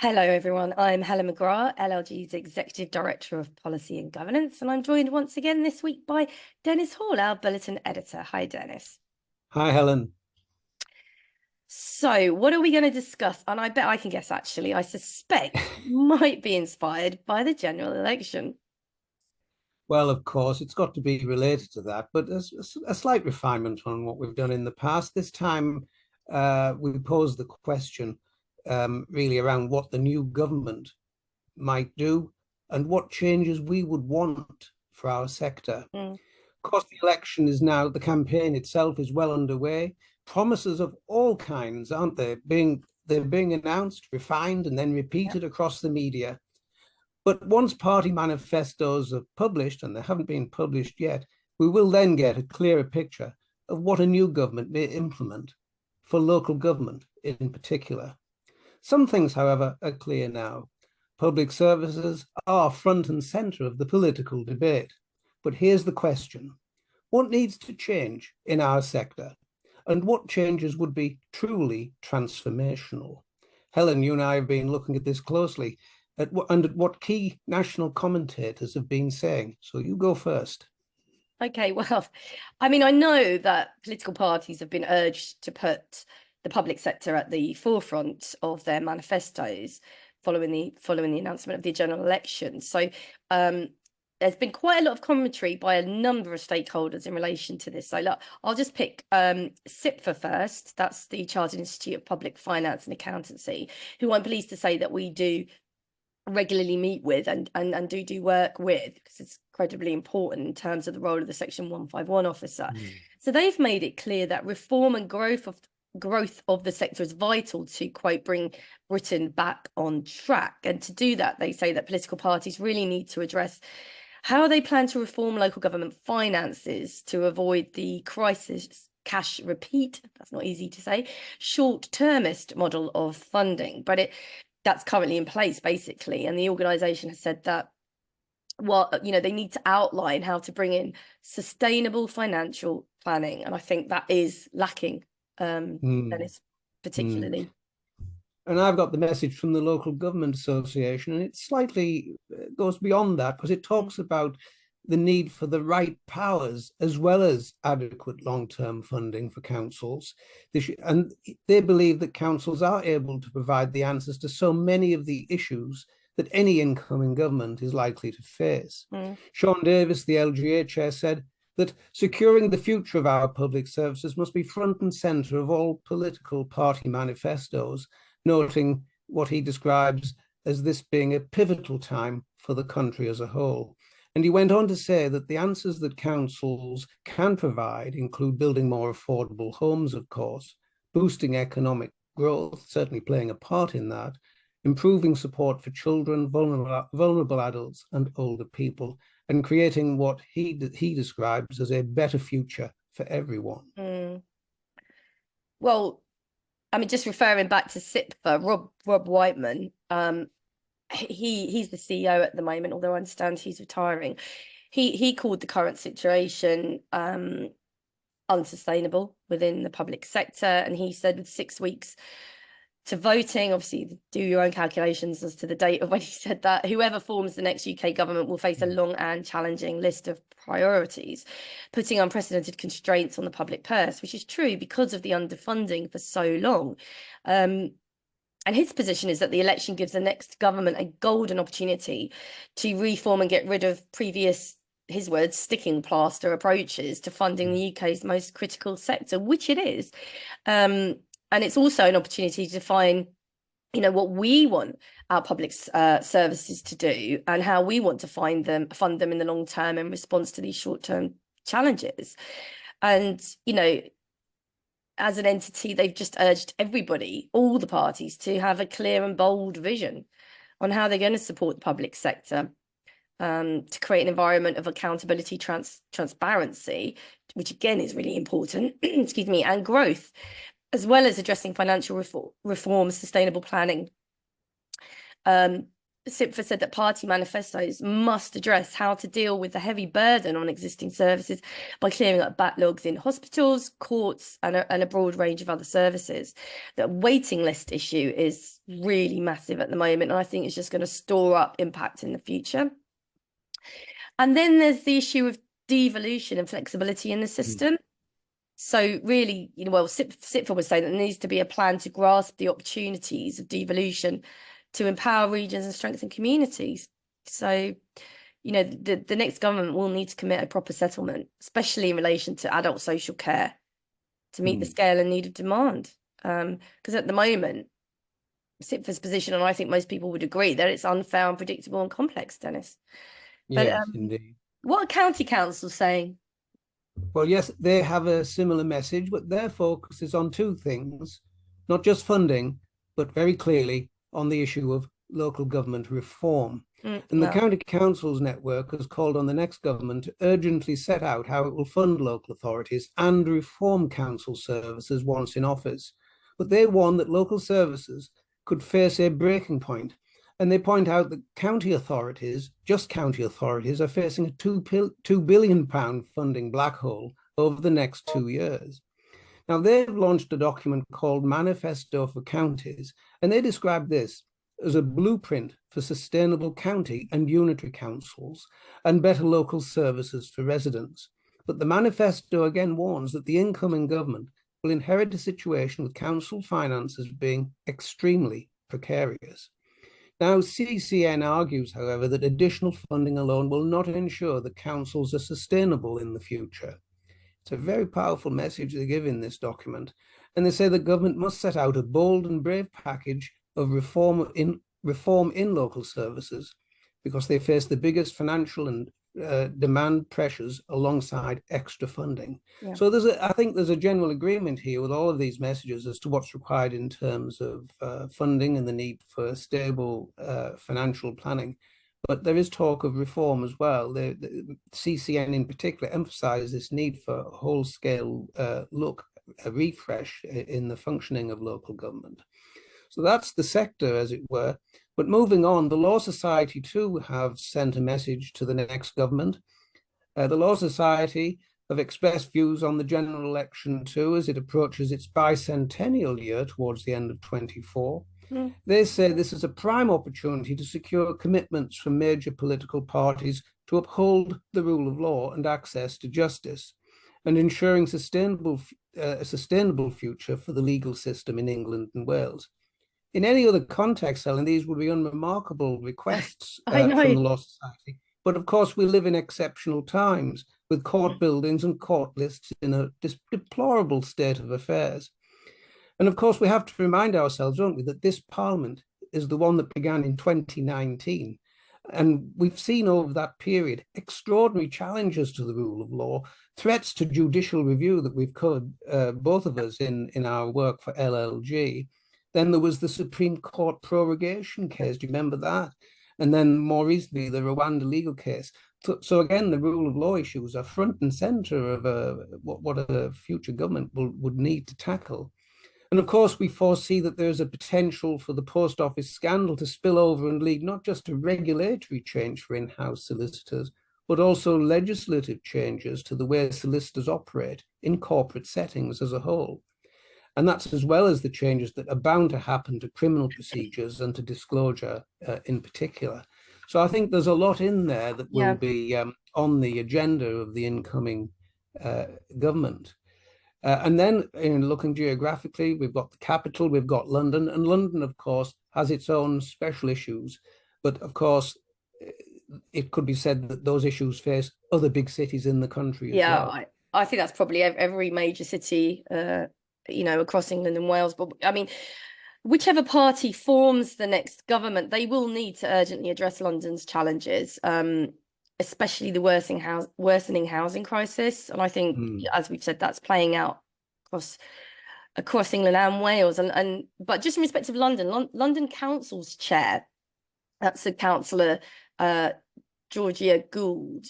Hello, everyone. I'm Helen McGrath, LLG's Executive Director of Policy and Governance, and I'm joined once again this week by Dennis Hall, our Bulletin Editor. Hi, Dennis. Hi, Helen. So, what are we going to discuss? And I bet I can guess, actually. I suspect might be inspired by the general election. Well, of course, it's got to be related to that, but there's a slight refinement on what we've done in the past. This time, we posed the question really around what the new government might do and what changes we would want for our sector. Mm, Of course, the campaign itself is well underway. Promises of all kinds, aren't they? They're being announced, refined, and then yeah. repeated across the media. But once party manifestos are published, and they haven't been published yet, we will then get a clearer picture of what a new government may implement for local government in particular. Some things, however, are clear now. Public services are front and centre of the political debate. But here's the question. What needs to change in our sector? And what changes would be truly transformational? Helen, you and I have been looking at this closely at what key national commentators have been saying. So you go first. Okay, well, I mean, I know that political parties have been urged to put the public sector at the forefront of their manifestos following the announcement of the general election. So there's been quite a lot of commentary by a number of stakeholders in relation to this. So look, I'll just pick CIPFA first. That's the Chartered Institute of Public Finance and Accountancy, who I'm pleased to say that we do regularly meet with and do work with, because it's incredibly important in terms of the role of the Section 151 officer. So they've made it clear that reform and growth of the sector is vital to, quote, bring Britain back on track. And to do that, they say that political parties really need to address how they plan to reform local government finances to avoid the crisis cash repeat, that's not easy to say, short-termist model of funding. But that's currently in place, basically. And the organisation has said that, well, they need to outline how to bring in sustainable financial planning. And I think that is lacking, Dennis, Mm. particularly. And I've got the message from the Local Government Association, and it slightly goes beyond that because it talks about the need for the right powers as well as adequate long-term funding for councils. And they believe that councils are able to provide the answers to so many of the issues that any incoming government is likely to face. Sean Davis, the LGA chair, said that securing the future of our public services must be front and centre of all political party manifestos, noting what he describes as this being a pivotal time for the country as a whole. And he went on to say that the answers that councils can provide include building more affordable homes, of course, boosting economic growth, certainly playing a part in that, improving support for children, vulnerable adults, and older people, and creating what he describes as a better future for everyone. Well, I mean, just referring back to CIPFA, Rob Whiteman, he's the CEO at the moment, although I understand he's retiring. He called the current situation unsustainable within the public sector, and he said with 6 weeks to voting, obviously do your own calculations as to the date of when he said that, whoever forms the next UK government will face a long and challenging list of priorities, putting unprecedented constraints on the public purse, which is true because of the underfunding for so long. And his position is that the election gives the next government a golden opportunity to reform and get rid of previous, his words, sticking plaster approaches to funding the UK's most critical sector, which it is. And it's also an opportunity to define, what we want our public services to do and how we want to fund them in the long term in response to these short-term challenges. And, as an entity, they've just urged everybody, all the parties, to have a clear and bold vision on how they're going to support the public sector, to create an environment of accountability, transparency, which again is really important, excuse me, and growth, as well as addressing financial reform, sustainable planning, SIPFA said that party manifestos must address how to deal with the heavy burden on existing services by clearing up backlogs in hospitals, courts, and a broad range of other services. The waiting list issue is really massive at the moment, and I think it's just going to store up impact in the future. And then there's the issue of devolution and flexibility in the system. So really, well, SIPFA was saying that there needs to be a plan to grasp the opportunities of devolution to empower regions and strengthen communities. So, the next government will need to commit a proper settlement, especially in relation to adult social care, to meet the scale and need of demand. Because at the moment, SIPFA's position, and I think most people would agree, that it's unfair, unpredictable and complex, Dennis. But Yes, indeed. what are county councils saying? Well, yes, they have a similar message, but their focus is on two things, not just funding, but very clearly on the issue of local government reform. And the County Councils Network has called on the next government to urgently set out how it will fund local authorities and reform council services once in office. But they warn that local services could face a breaking point. And they point out that county authorities, just county authorities, are facing a £2 billion funding black hole over the next 2 years. Now, they've launched a document called Manifesto for Counties, and they describe this as a blueprint for sustainable county and unitary councils and better local services for residents. But the manifesto again warns that the incoming government will inherit a situation with council finances being extremely precarious. Now, CCN argues, however, that additional funding alone will not ensure that councils are sustainable in the future. It's a very powerful message they give in this document. And they say the government must set out a bold and brave package of reform in local services because they face the biggest financial and demand pressures alongside extra funding. Yeah. So I think there's a general agreement here with all of these messages as to what's required in terms of funding and the need for stable financial planning. But there is talk of reform as well. The CCN in particular emphasised this need for a whole-scale look, a refresh in the functioning of local government. So that's the sector, as it were. But moving on, the Law Society too have sent a message to the next government. The Law Society have expressed views on the general election too as it approaches its bicentennial year towards the end of 24. They say this is a prime opportunity to secure commitments from major political parties to uphold the rule of law and access to justice, and ensuring a sustainable future for the legal system in England and Wales. In any other context, Helen, these would be unremarkable requests from the Law Society. But of course, we live in exceptional times with court buildings and court lists in a deplorable state of affairs. And of course, we have to remind ourselves, don't we, that this Parliament is the one that began in 2019. And we've seen over that period extraordinary challenges to the rule of law, threats to judicial review that we've covered, both of us, in our work for LLG. Then there was the Supreme Court prorogation case. Do you remember that? And then more recently, the Rwanda legal case. So again, the rule of law issues are front and center of what a future government would need to tackle. And of course, we foresee that there's a potential for the post office scandal to spill over and lead not just to regulatory change for in-house solicitors, but also legislative changes to the way solicitors operate in corporate settings as a whole. And that's as well as the changes that are bound to happen to criminal procedures and to disclosure in particular. So I think there's a lot in there that will be on the agenda of the incoming government. And then looking geographically, we've got the capital, we've got London, and London, of course, has its own special issues. But of course, it could be said that those issues face other big cities in the country as well. Yeah, I think that's probably every major city across England and Wales. But I mean, whichever party forms the next government, they will need to urgently address London's challenges, especially the worsening housing crisis. And I think, as we've said, that's playing out across England and Wales. But just in respect of London Council's chair, that's the councillor Georgia Gould.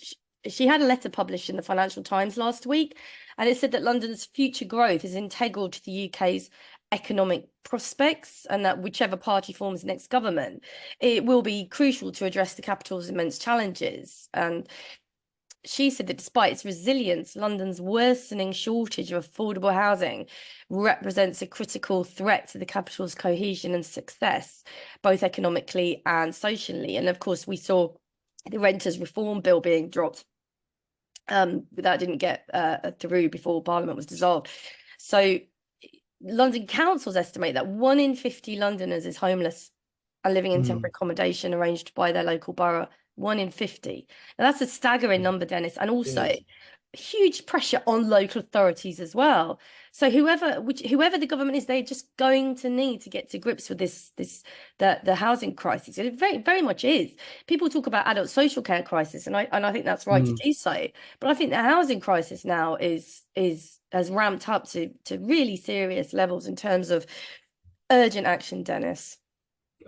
She had a letter published in the Financial Times last week, and it said that London's future growth is integral to the UK's economic prospects, and that whichever party forms the next government, it will be crucial to address the capital's immense challenges. And she said that despite its resilience, London's worsening shortage of affordable housing represents a critical threat to the capital's cohesion and success, both economically and socially. And of course, we saw the Renters Reform Bill being dropped. That didn't get through before Parliament was dissolved. So London councils estimate that 1 in 50 Londoners is homeless and living in temporary accommodation arranged by their local borough. 1 in 50. Now that's a staggering number, Dennis, and also huge pressure on local authorities as well. So whoever the government is, they're just going to need to get to grips with the housing crisis. It very, very much is. People talk about adult social care crisis, and I think that's right to do so. But I think the housing crisis now has ramped up to really serious levels in terms of urgent action, Dennis.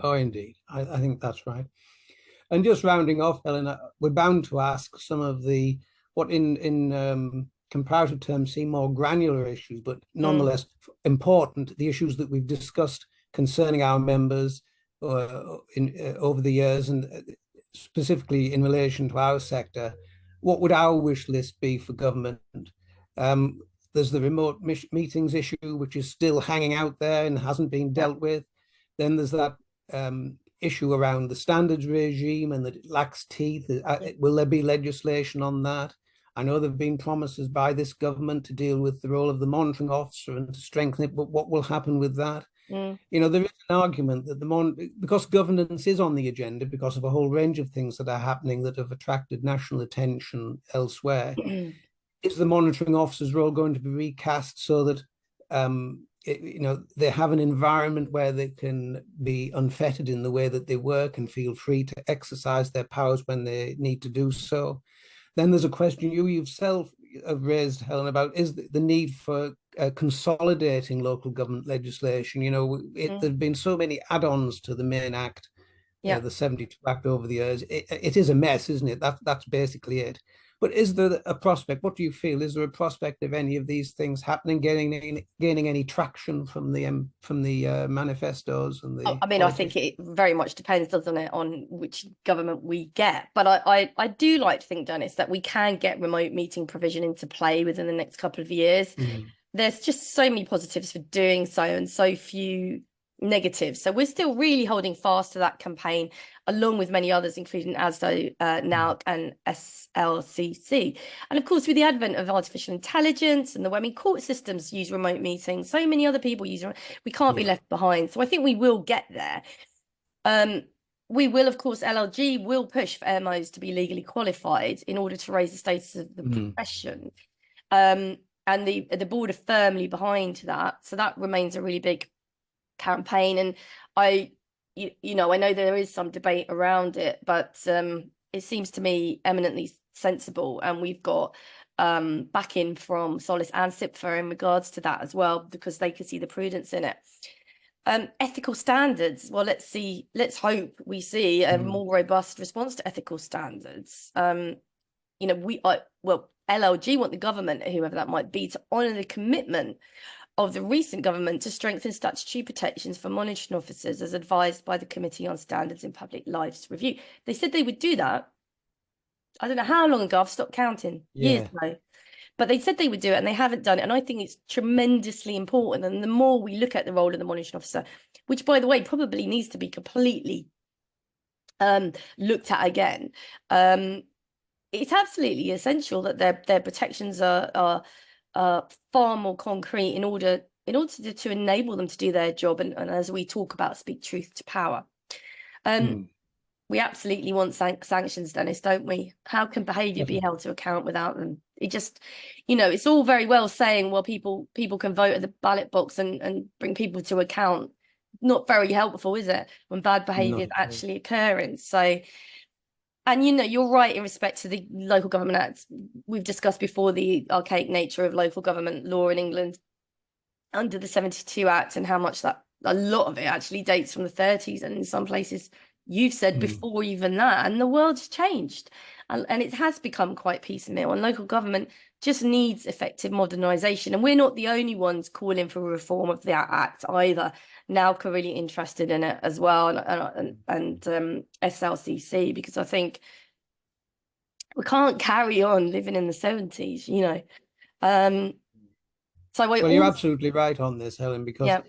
Oh, indeed. I think that's right. And just rounding off, Helen, we're bound to ask some of the what in comparative terms seem more granular issues, but nonetheless important, the issues that we've discussed concerning our members over the years, and specifically in relation to our sector. What would our wish list be for government? There's the remote meetings issue, which is still hanging out there and hasn't been dealt with. Then there's that issue around the standards regime and that it lacks teeth. Will there be legislation on that? I know there have been promises by this government to deal with the role of the monitoring officer and to strengthen it, but what will happen with that? You know, there is an argument that because governance is on the agenda because of a whole range of things that are happening that have attracted national attention elsewhere. Is the monitoring officer's role going to be recast so that they have an environment where they can be unfettered in the way that they work and feel free to exercise their powers when they need to do so? Then there's a question you yourself have raised, Helen, about is the need for consolidating local government legislation. You know, there've been so many add-ons to the main act, the 72 Act over the years. It is a mess, isn't it? That's basically it. But is there a prospect? What do you feel? Is there a prospect of any of these things happening, gaining any traction from the manifestos and the? I mean, I think it very much depends, doesn't it, on which government we get. But I do like to think, Dennis, that we can get remote meeting provision into play within the next couple of years. There's just so many positives for doing so and so few negatives. So we're still really holding fast to that campaign, along with many others, including ASDO, NALC and SLCC. And of course, with the advent of artificial intelligence and the way court systems use remote meetings, so many other people use it, we can't be left behind. So I think we will get there. We will, of course, LLG will push for MOs to be legally qualified in order to raise the status of the profession. And the board are firmly behind that. So that remains a really big campaign. And I know there is some debate around it, but it seems to me eminently sensible. And we've got backing from Solace and SIPFA in regards to that as well, because they can see the prudence in it. Ethical standards. Well, let's hope we see a more robust response to ethical standards. LLG want the government, whoever that might be, to honour the commitment of the recent government to strengthen statutory protections for monitoring officers as advised by the Committee on Standards in Public Lives Review. They said they would do that. I don't know how long ago, I've stopped counting, years ago. But they said they would do it and they haven't done it. And I think it's tremendously important. And the more we look at the role of the monitoring officer, which, by the way, probably needs to be completely looked at again, it's absolutely essential that their protections are far more concrete in order to enable them to do their job and as we talk about, speak truth to power. We absolutely want sanctions, Dennis, don't we? How can behaviour be held to account without them? It just, it's all very well saying, well, people can vote at the ballot box and bring people to account. Not very helpful, is it, when bad behaviour is actually occurring? So, and you're right in respect to the Local Government Act. We've discussed before the archaic nature of local government law in England under the 72 Act and how much a lot of it actually dates from the 30s and in some places you've said before even that. And the world's changed. and it has become quite piecemeal, and local government just needs effective modernisation. And we're not the only ones calling for a reform of that act either. NALC are really interested in it as well, and SLCC, because I think we can't carry on living in the 70s, you know. So well, you're absolutely right on this, Helen, because yeah.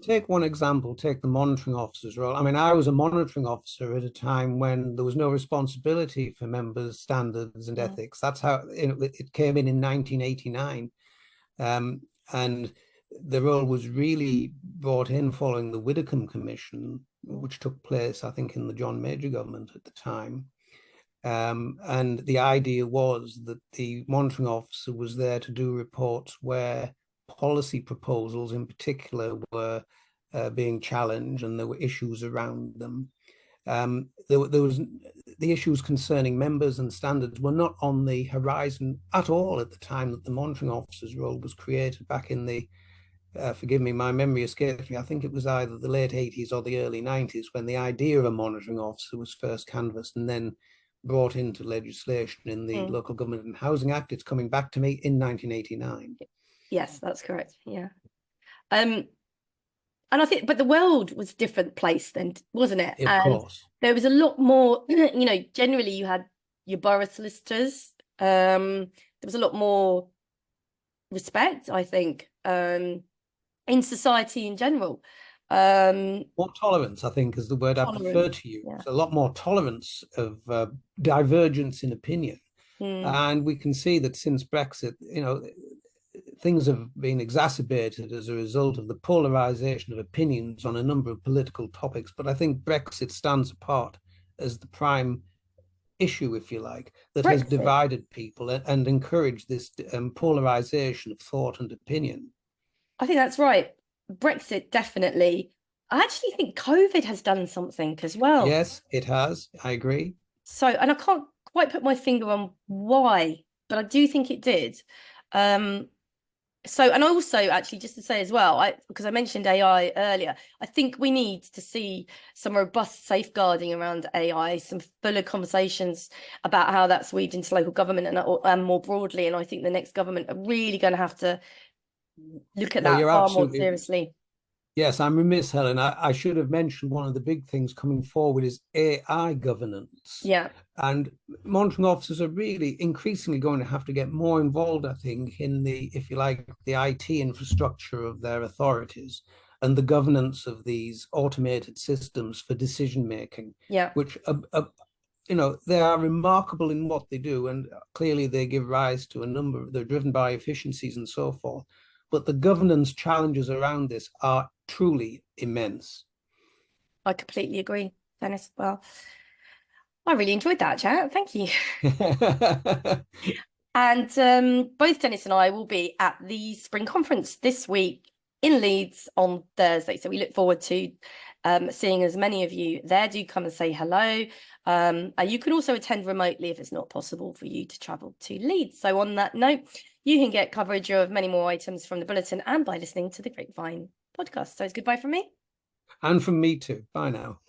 take one example, take the monitoring officer's role. I mean, I was a monitoring officer at a time when there was no responsibility for members' standards and ethics. That's how it came in 1989. And the role was really brought in following the Widdicombe Commission, which took place, I think, in the John Major government at the time. And the idea was that the monitoring officer was there to do reports where policy proposals in particular were being challenged and there were issues around them. There was the issues concerning members and standards were not on the horizon at all at the time that the monitoring officer's role was created back in the forgive me, my memory escapes me. I think it was either the late 80s or the early 90s when the idea of a monitoring officer was first canvassed and then brought into legislation in the Local Government and Housing Act. It's coming back to me in 1989. Yes, that's correct. Yeah. And I think, but the world was a different place then, wasn't it? Of course. There was a lot more, you know, generally you had your borough solicitors. There was a lot more respect, I think, in society in general. More tolerance, I think, is the word I prefer to use. Yeah. A lot more tolerance of divergence in opinion. And we can see that since Brexit, you know, things have been exacerbated as a result of the polarization of opinions on a number of political topics. But I think Brexit stands apart as the prime issue, if you like, that has divided people and encouraged this polarization of thought and opinion. I think that's right. Brexit, definitely. I actually think COVID has done something as well. Yes, it has. I agree. So, and I can't quite put my finger on why, but I do think it did. So, and also actually just to say as well, because I mentioned AI earlier, I think we need to see some robust safeguarding around AI, some fuller conversations about how that's weaved into local government and more broadly. And I think the next government are really going to have to look at that far more seriously. Yes, I'm remiss, Helen. I should have mentioned one of the big things coming forward is AI governance. Yeah. And monitoring officers are really increasingly going to have to get more involved, I think, in the, if you like, the IT infrastructure of their authorities and the governance of these automated systems for decision making. Yeah. Which, you know, they are remarkable in what they do, and clearly they give rise to a number. They're driven by efficiencies and so forth. But the governance challenges around this are truly immense. I completely agree, Dennis. Well, I really enjoyed that chat. Thank you. And both Dennis and I will be at the Spring Conference this week in Leeds on Thursday. So we look forward to seeing as many of you there. Do come and say hello. You can also attend remotely if it's not possible for you to travel to Leeds. So on that note, you can get coverage of many more items from the bulletin and by listening to the Grapevine podcast. So it's goodbye from me. And from me too. Bye now.